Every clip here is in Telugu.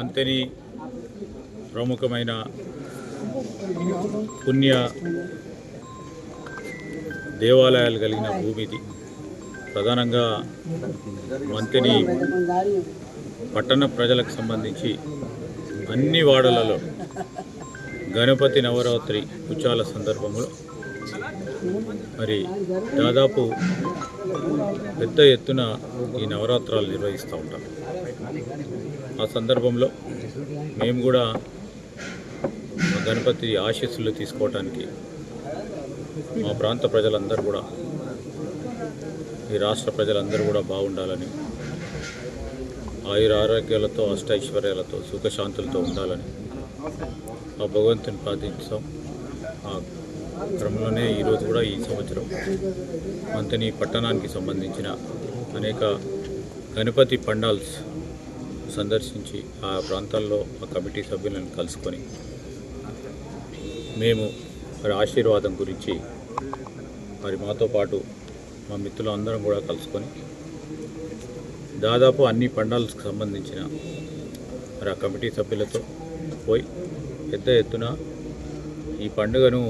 మంతెని ప్రముఖమైన పుణ్య దేవాలయాలు కలిగిన భూమి ఇది. ప్రధానంగా మంతెని పట్టణ ప్రజలకు సంబంధించి అన్ని వాడలలో గణపతి నవరాత్రి ఉత్సవాల సందర్భంలో మరి దాదాపు పెద్ద ఎత్తున ఈ నవరాత్రాలు నిర్వహిస్తూ ఉంటాం. ఆ సందర్భంలో మేము కూడా గణపతి ఆశీస్సులు తీసుకోవడానికి మా ప్రాంత ప్రజలందరూ కూడా, ఈ రాష్ట్ర ప్రజలందరూ కూడా బాగుండాలని, ఆయుర ఆరోగ్యాలతో అష్టైశ్వర్యాలతో సుఖశాంతులతో ఉండాలని ఆ భగవంతుని ప్రార్థిస్తాం. ఆ క్రమంలోనే ఈరోజు కూడా ఈ సంవత్సరం మంతెని పట్టణానికి సంబంధించిన అనేక గణపతి పండాల్స్ సందర్శించి ఆ ప్రాంతాల్లో ఆ కమిటీ సభ్యులను కలుసుకొని మేము మరి ఆశీర్వాదం గురించి మరి మాతో పాటు మా మిత్రులు అందరం కూడా కలుసుకొని దాదాపు అన్ని పండాల్స్కి సంబంధించిన మరి ఆ కమిటీ సభ్యులతో పోయి పెద్ద ఎత్తున ఈ పండుగను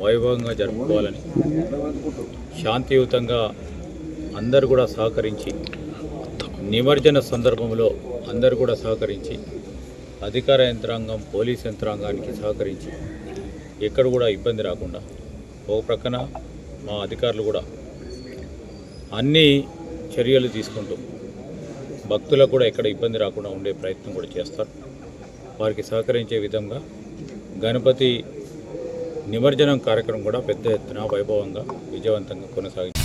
వైభవంగా జరుపుకోవాలని, శాంతియుతంగా అందరూ కూడా సహకరించి, నిమజ్జన సందర్భంలో అందరూ కూడా సహకరించి, అధికార యంత్రాంగం పోలీస్ యంత్రాంగానికి సహకరించి ఎక్కడ కూడా ఇబ్బంది రాకుండా, ఒక ప్రక్కన మా అధికారులు కూడా అన్ని చర్యలు తీసుకుంటూ భక్తులకు కూడా ఎక్కడ ఇబ్బంది రాకుండా ఉండే ప్రయత్నం కూడా చేస్తారు. వారికి సహకరించే విధంగా గణపతి నిమజ్జనం కార్యక్రమం కూడా పెద్ద ఎత్తున వైభవంగా విజయవంతంగా కొనసాగింది.